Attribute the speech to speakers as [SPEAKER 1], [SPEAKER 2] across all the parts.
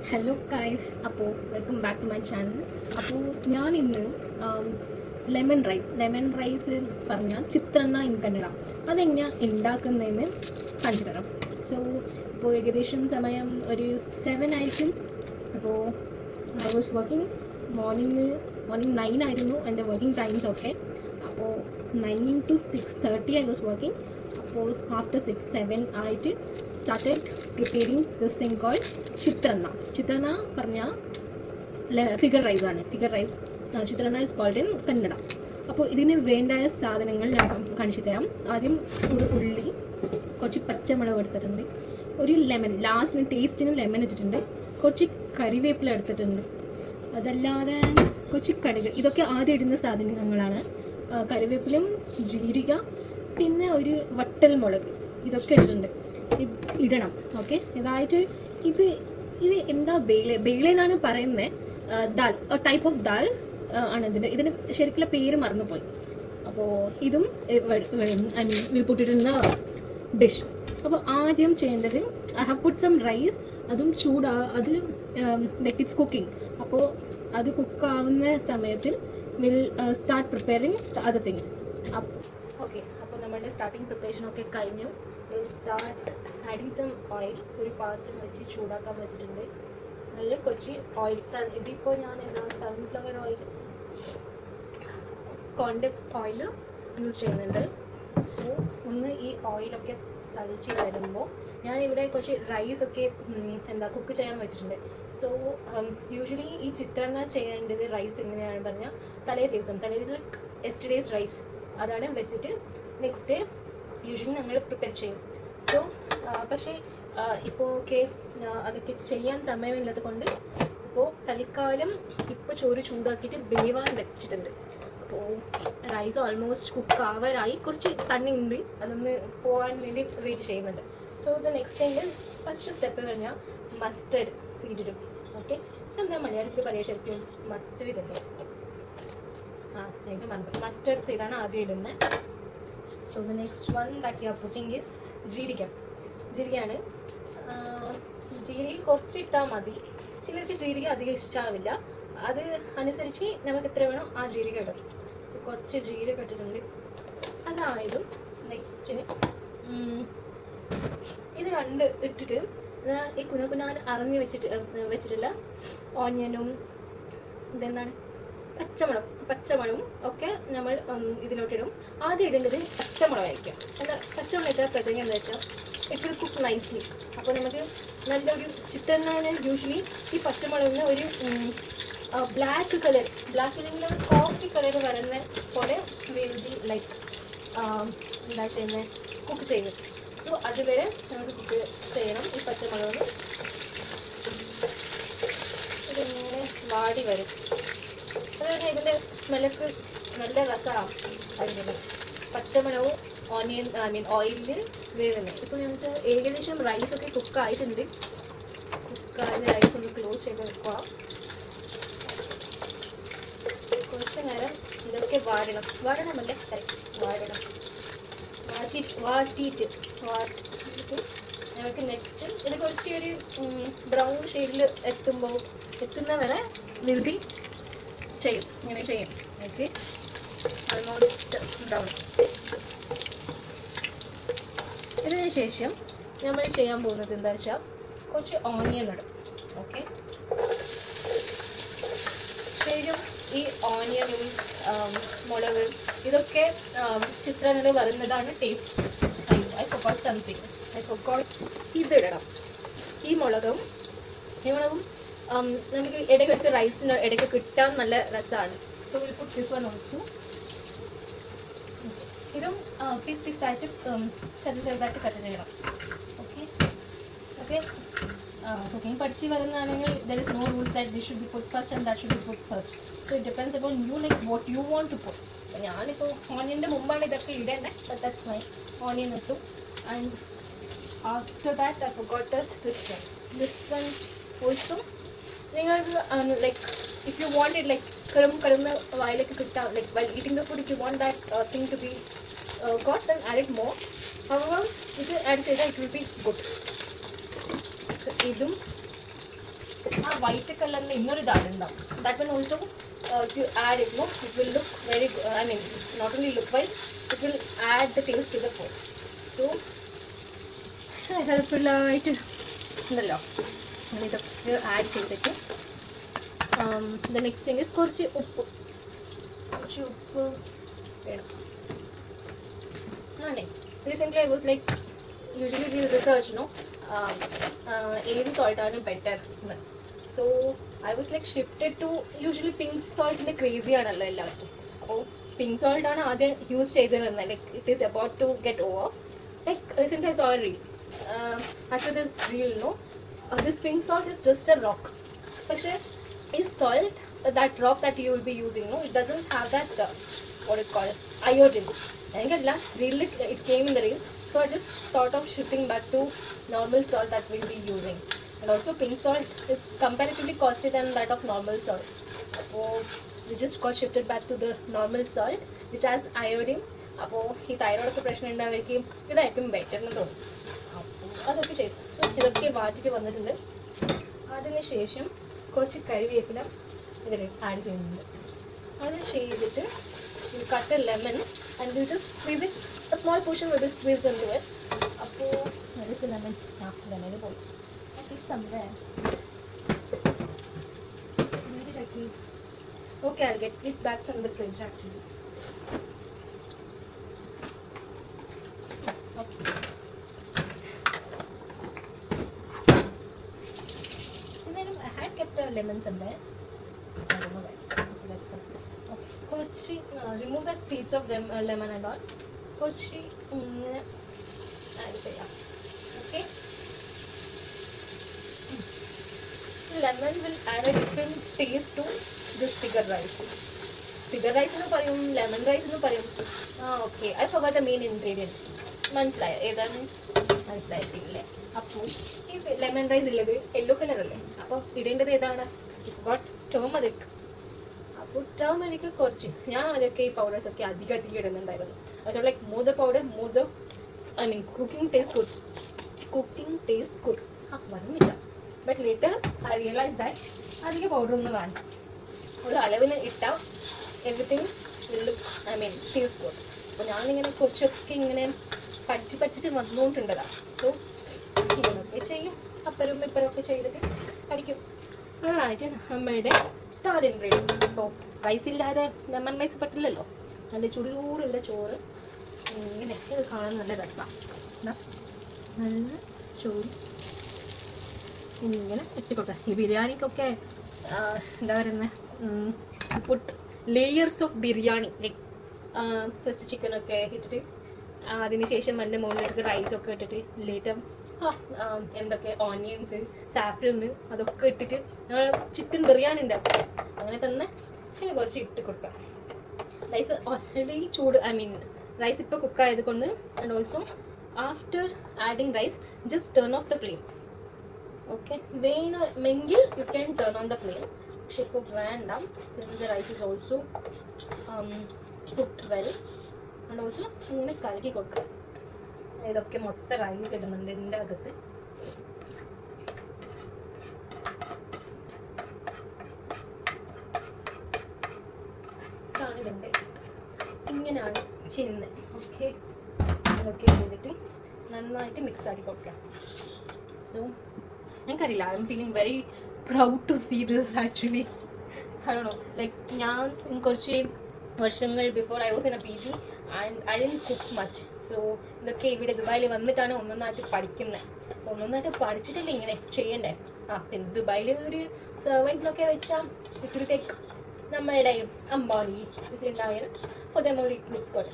[SPEAKER 1] Hello guys, അപ്പോൾ welcome back to my channel. അപ്പോൾ ഞാൻ ഇന്ന് ലെമൺ റൈസ് പറഞ്ഞാൽ ചിത്രണ്ണ ഇൻ കന്നഡ അതെങ്ങനെയാണ് ഉണ്ടാക്കുന്നതെന്ന് കാണിച്ചു തരാം. സോ ഇപ്പോൾ ഏകദേശം സമയം ഒരു 7 ആയിരിക്കും. അപ്പോൾ ഐ വാസ് വർക്കിംഗ് മോർണിംഗ് 9 ആയിരുന്നു എൻ്റെ വർക്കിംഗ് ടൈംസ് ഒക്കെ. അപ്പോൾ 9 to 6:30 ഐ വാസ് വർക്കിംഗ്. അപ്പോൾ ആഫ്റ്റർ 6-7 ആയിട്ട് started preparing this thing called chitranna പറഞ്ഞാൽ ഫിഗർ റൈസ് ആണ്. Chitranna is called in Kannada. അപ്പോൾ ഇതിന് വേണ്ട സാധനങ്ങൾ ഞാൻ കാണിച്ചു തരാം. ആദ്യം ഒരു ഉള്ളി, കുറച്ച് പച്ചമുളക് എടുത്തിട്ടുണ്ട്, ഒരു ലെമൺ, ലാസ്റ്റിന് ടേസ്റ്റിന് ലെമൺ ഇട്ടിട്ടുണ്ട്, കുറച്ച് കറിവേപ്പില എടുത്തിട്ടുണ്ട്, അതല്ലാതെ കുറച്ച് കടുക്. ഇതൊക്കെ ആദ്യം ഇടുന്ന സാധനങ്ങളാണ്. കറിവേപ്പിലയും ജീരക, പിന്നെ ഒരു വട്ടൽ മുളക്, ഇതൊക്കെ ഇട്ടിട്ടുണ്ട്. ഇടണം. ഓക്കെ, ഇതായിട്ട് ഇത് എന്താ ബേള എന്നാണ് പറയുന്നത്. ദാൽ, ടൈപ്പ് ഓഫ് ദാൽ ആണ് ഇതിന് ശരിക്കുള്ള പേര് മറന്നുപോയി. അപ്പോൾ ഇതും I mean will put it in the dish. അപ്പോൾ ആദ്യം ചെയ്യേണ്ടത് I have put some rice. അതും അത് ലൈക്ക് ഇറ്റ്സ് കുക്കിംഗ്. അപ്പോൾ അത് കുക്കാവുന്ന സമയത്തിൽ will start preparing the other things. Okay, അപ്പോൾ നമ്മുടെ സ്റ്റാർട്ടിങ് പ്രിപ്പറേഷൻ ഒക്കെ കഴിഞ്ഞു. Will start adding some oil. ഒരു പാത്രം വെച്ച് ചൂടാക്കാൻ വെച്ചിട്ടുണ്ട്. നല്ല കുറച്ച് ഓയിൽ, ഇതിപ്പോൾ ഞാൻ sunflower oil, conduct oil use ചെയ്യുന്നുണ്ട്. സോ ഒന്ന് ഈ ഓയിലൊക്കെ തളിച്ച് വരുമ്പോൾ ഞാനിവിടെ കുറച്ച് റൈസൊക്കെ കുക്ക് ചെയ്യാൻ വെച്ചിട്ടുണ്ട്. സോ യൂഷ്വലി ഈ ചിത്രണ്ണ ചെയ്യേണ്ടത് റൈസ് എങ്ങനെയാണ് പറഞ്ഞാൽ തലേ ദിവസം എസ്റ്റർഡേസ് റൈസ് അതാണ് വെച്ചിട്ട് നെക്സ്റ്റ് ഡേ യൂഷ്വലി ഞങ്ങൾ പ്രിപ്പയർ ചെയ്യും. സോ പക്ഷേ ഇപ്പോൾ അതൊക്കെ ചെയ്യാൻ സമയമില്ലാത്തത് കൊണ്ട് ഇപ്പോൾ തൽക്കാലം ഇപ്പോൾ ചോറ് ചൂടാക്കിയിട്ട് വേവാൻ വെച്ചിട്ടുണ്ട്. അപ്പോൾ റൈസ് ഓൾമോസ്റ്റ് കുക്ക് ആവാറായി. കുറച്ച് തണ്ണി ഉണ്ട്, അതൊന്ന് പോകാൻ വേണ്ടി വെയിറ്റ് ചെയ്യുന്നുണ്ട്. So the next thing, first step പറഞ്ഞാൽ മസ്റ്റർഡ് സീഡ് ഇടും. ഓക്കെ, എന്താ മലയാളത്തിൽ പറയുക ശരിക്കും മസ്റ്റേർഡ് അല്ലേ? എനിക്ക് മനസ്സിലായി. മസ്റ്റേർഡ് സീഡാണ് ആദ്യം ഇടുന്നത്. So the next one that you are putting is ജീരകയാണ്. ജീരക കുറച്ച് ഇട്ടാൽ മതി. ചിലർക്ക് ജീരക അധികം ഇഷ്ടമാവില്ല. അത് അനുസരിച്ച് നമുക്ക് എത്ര വേണോ ആ ജീരക ഇടും. സോ കുറച്ച് ജീരക ഇട്ടിട്ടുണ്ട്. അതായതും നെക്സ്റ്റ് ഇത് രണ്ട് ഇട്ടിട്ട് ഈ കുനാൻ അറിഞ്ഞ് വെച്ചിട്ടില്ല ഓനിയനും ഇതെന്താണ് പച്ചമുളകും ഒക്കെ നമ്മൾ ഇതിലോട്ടിടും. ആദ്യം ഇടേണ്ടത് പച്ചമുളകായിരിക്കും. എന്താ പച്ചമുളക് ഇട്ടാൽ പ്രത്യേകം എന്താ വെച്ചാൽ ഇറ്റ് വിൽ കുക്ക് നൈസ്ലി. അപ്പോൾ നമുക്ക് നല്ലൊരു ചിത്രനാണ് യൂഷ്വലി ഈ പച്ചമുളകിന് ഒരു ബ്ലാക്ക് കളറിൽ കോഫി കളർ വരുന്ന പോലെ ലൈക്ക് എന്താ ചെയ്യുന്നത്, കുക്ക് ചെയ്യും. സോ അതുവരെ നമുക്ക് കുക്ക് ചെയ്യണം. ഈ പച്ചമുളക് ഇതിങ്ങനെ വാടി വരും. അതുപോലെ ഇതിൻ്റെ സ്മെല്ലൊക്കെ നല്ല രസമാണ്. അതിൻ്റെ പച്ചമുളകും ഓയിലിൽ വേവുന്നത്. ഇപ്പോൾ ഞങ്ങൾക്ക് ഏകദേശം റൈസൊക്കെ കുക്കായിട്ടുണ്ട്. കുക്കായ റൈസ് ഒന്ന് ക്ലോസ് ചെയ്ത് വെക്കുക. കുറച്ച് നേരം ഇതൊക്കെ വാടണമല്ല വാട്ടിയിട്ട് ഞങ്ങൾക്ക് നെക്സ്റ്റ് ഇത് കുറച്ച് ഒരു ബ്രൗൺ ഷെയ്ഡിൽ എത്തുന്നവരെ വിൽബി ഇങ്ങനെ ചെയ്യും. Okay, almost brown. ഇതിന് ശേഷം നമ്മൾ ചെയ്യാൻ പോകുന്നത് എന്താ വെച്ചാൽ കുറച്ച് ഓണിയൻ ഇടും. ഓക്കെ, ശരിക്കും ഈ ഓണിയനും മുളക് ഇതൊക്കെ ചിത്രങ്ങൾ വരുന്നതാണ് ടേസ്റ്റ്. I forgot something. ഇതിടണം. ഈ മുളകും നമുക്ക് ഇടയ്ക്ക് റൈസിന് ഇടയ്ക്ക് കിട്ടാൻ നല്ല രസമാണ്. So will put this one also. ഇതും പീസായിട്ട് ചെറുതായിട്ട് കട്ട് ചെയ്യണം. ഓക്കെ, കുക്കിംഗ് പഠിച്ച് വരുന്നതാണെങ്കിൽ there is no rules that this should be put first and that should be put first. So it depends upon you, like what you want to put. ഞാനിപ്പോൾ ഓണിയൻ്റെ മുമ്പാണ് ഇതൊക്കെ ഇടേണ്ടത്. but that's fine. Onion ഇട്ടു. and after that I forgot this one also. നിങ്ങൾക്ക് like if you want it like കറുന്ന വായിലേക്ക് കിട്ടാം, like while eating the food, if you want that thing to be got, then add it more. However, ഇത് add ചെയ്താൽ it will be good. So ഇതും white കളറിന് ഇന്നൊരു ഇതാണുണ്ടാവും. That will also if you add it, no, it will look very good. I mean, not only look wise, it will add the taste to the food. So helpful ആയിട്ട് ഉണ്ടല്ലോ. ഇതൊക്കെ add ചെയ്തിട്ട് the next thing is കുറച്ച് ഉപ്പ് വേണം. Recently I was like, usually we research, no, ഏത് സോൾട്ടാണ് better. So I was like shifted to usually pink salt in the crazy ആണല്ലോ എല്ലാവർക്കും. അപ്പോൾ പിങ്ക് സോൾട്ട് ആണ് ആദ്യം യൂസ് ചെയ്തിരുന്നത്. Like it is about to get over. Like recently I saw a reel. After this reel, no, this pink salt is just a rock. പക്ഷേ ഈ salt, that rock that you will be using, no, it doesn't have that what it called iodine. എനിക്കല്ല, റീലിൽ it came in the reel. So I just thought of shifting back to normal salt that we'll be using. And also pink salt is comparatively costly than that of normal salt. So we just got shifted back to the normal salt which has iodine. അപ്പോൾ ഈ തൈറോയ്ഡൊക്കെ പ്രശ്നം ഉണ്ടാവുകയും ഇതായിരിക്കും better എന്ന് തോന്നും. അപ്പോൾ അതൊക്കെ ചെയ്തു. സോ ഇതൊക്കെ വാട്ടിട്ട് വന്നിട്ടുണ്ട്. അതിന് ശേഷം കുറച്ച് കറിവേപ്പില ഇതിൽ ആഡ് ചെയ്യുന്നുണ്ട്. അത് ചെയ്തിട്ട് cut a lemon and we'll just squeeze it. A small portion will be squeezed into it. Appo where is the lemon? Lemon is bowl. I keep somewhere. Where did I keep? Okay, I'll get it back from the fridge actually. Okay. And then I had kept a lemon somewhere. I don't know where. Okay, that's fine. കുറച്ച് remove that seeds of lemon and all. കുറച്ച് ഇങ്ങനെ add ചെയ്യാം. Okay, lemon will add a different taste to this figure rice. Figure rice എന്ന് പറയും, lemon rice എന്ന് പറയും. Okay, I forgot the main ingredient. മനസ്സിലായോ ഏതാണ്? മനസ്സിലായിട്ടില്ലേ? അപ്പോൾ ഈ ലെമൺ റൈസ് ഉള്ളത് യെല്ലോ കളർ അല്ലേ? അപ്പോൾ ഇടേണ്ടത് ഏതാണ്? It's got turmeric. ടേമറിക്ക് കുറച്ച്, ഞാൻ അതൊക്കെ ഈ പൗഡേഴ്സ് ഒക്കെ അധികം ഇടുന്നുണ്ടായിരുന്നു. അത് like more the powder, more the I mean cooking taste good. വരുന്നില്ല. But later I realise that അധികം പൗഡർ ഒന്നും വേണ്ട. ഒരു അളവിന് ഇട്ടാൽ everything will I mean taste good. അപ്പോൾ ഞാനിങ്ങനെ കുറച്ചൊക്കെ ഇങ്ങനെ പഠിച്ചിട്ട് വന്നുകൊണ്ടുണ്ടതാണ്. സോ ഇങ്ങനെയൊക്കെ ചെയ്യും, അപ്പരും ഇപ്പരും ഒക്കെ ചെയ്തിട്ട് പഠിക്കും. അതായിട്ട് അമ്മയുടെ താരൻ റെഡി. ഇപ്പോൾ റൈസില്ലാതെ ലെമൺ റൈസ് പറ്റില്ലല്ലോ. നല്ല ചുടിയോടുള്ള ചോറ് ഇങ്ങനെ ഇത് കാണാൻ നല്ല രസമാണ്. നല്ല ചോറ് ഇങ്ങനെ എത്തിക്കൊടുക്കാം. ഈ ബിരിയാണിക്കൊക്കെ എന്താ പറയുന്നത്, put layers of biryani. Like first ചിക്കനൊക്കെ ഇട്ടിട്ട് അതിന് ശേഷം അതിൻ്റെ മുകളിലേക്ക് റൈസൊക്കെ ഇട്ടിട്ട് ലേറ്റർ എന്തൊക്കെ ഓണിയൻസ്, സാഫ്രന് അതൊക്കെ ഇട്ടിട്ട് ഞങ്ങൾ ചിക്കൻ ബിരിയാണി ഉണ്ടാക്കും. അങ്ങനെ തന്നെ കുറച്ച് ഇട്ട് കൊടുക്കാം. റൈസ് ഓൾറെഡി ചൂട്, ഐ മീൻ റൈസ് ഇപ്പോൾ കുക്കായത് കൊണ്ട്. And also after adding rice just turn off the flame. Okay, വേണമെങ്കിൽ you can turn on the flame. പക്ഷെ ഇപ്പോൾ വേണ്ട, since the rice is also cooked well. And also ഇങ്ങനെ കലക്കി കൊടുക്കുക. ഇതൊക്കെ മൊത്തം റൈസ് ഇടുന്നുണ്ട് ഇതിൻ്റെ അകത്ത്. ഇതിൻ്റെ ഇങ്ങനെയാണ് ചെയ്യുന്നത്. ഓക്കെ, ഇതൊക്കെ ചെയ്തിട്ട് നന്നായിട്ട് മിക്സ് ആക്കി കൊടുക്കാം. സോ എനിക്കറിയില്ല, I am feeling very proud to see this actually. I don't know, like ഞാൻ കുറച്ച് വർഷങ്ങൾ before I was in a PG and I didn't cook much. So ഇതൊക്കെ ഇവിടെ ദുബായിൽ വന്നിട്ടാണ് ഒന്നൊന്നായിട്ട് പഠിക്കുന്നത്. സോ ഒന്നൊന്നായിട്ട് പഠിച്ചിട്ടില്ല ഇങ്ങനെ ചെയ്യണ്ടേ. പിന്നെ ദുബായിൽ ഒരു സെർവൻറ്റിനൊക്കെ വെച്ചാൽ ഇട്ടിട്ടേക്ക് നമ്മളുടെ അമ്പാനി ഉണ്ടായാലും for them only it looks good.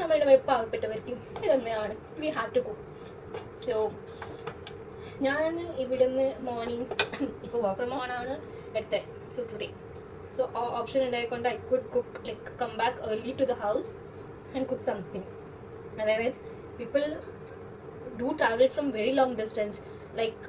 [SPEAKER 1] നമ്മളുടെ പാവപ്പെട്ടവർക്കും ഇതൊന്നെയാണ് we have to cook. So ഞാൻ ഇവിടുന്ന് മോർണിംഗ് ഇപ്പോൾ വർക്ക് ഫ്രം ഹോം ആണ് എടുത്തത്. സോ ടുഡേ സോ ആ ഓപ്ഷൻ ഉണ്ടായിക്കൊണ്ട് I could cook like come back early to the house and cook something. Otherwise people do travel from very long distance. Like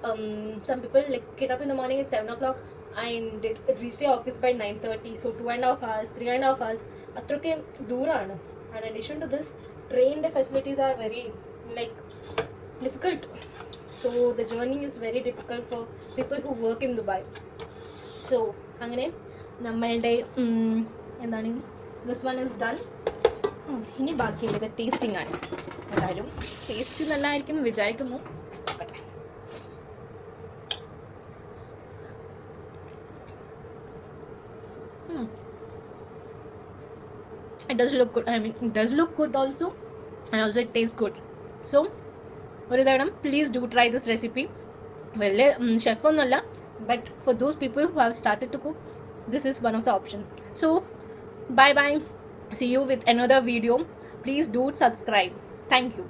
[SPEAKER 1] some people like get up in the morning at 7 o'clock and reach the office by 9:30. So 2.5 hours, 3.5 hours atroke doorana. And in addition to this, train facilities are very like difficult. So the journey is very difficult for people who work in Dubai. So അങ്ങനെ നമ്മളുടെ എന്താണ് this one is done. ഇനി ബാക്കിയുള്ളത് tasting ആണ്. എന്തായാലും taste നല്ലതായിരിക്കും എന്ന് വിചാരിക്കുന്നു. നോക്കട്ടെ. It does look good. I mean, it does look good also, and also it tastes good. So, ഒരു തവണ please do try this recipe. വലിയ ഷെഫ് ഒന്നുമല്ല, but for those people who have started to cook, this is one of the options. So, bye bye. See you with another video. Please do subscribe. Thank you.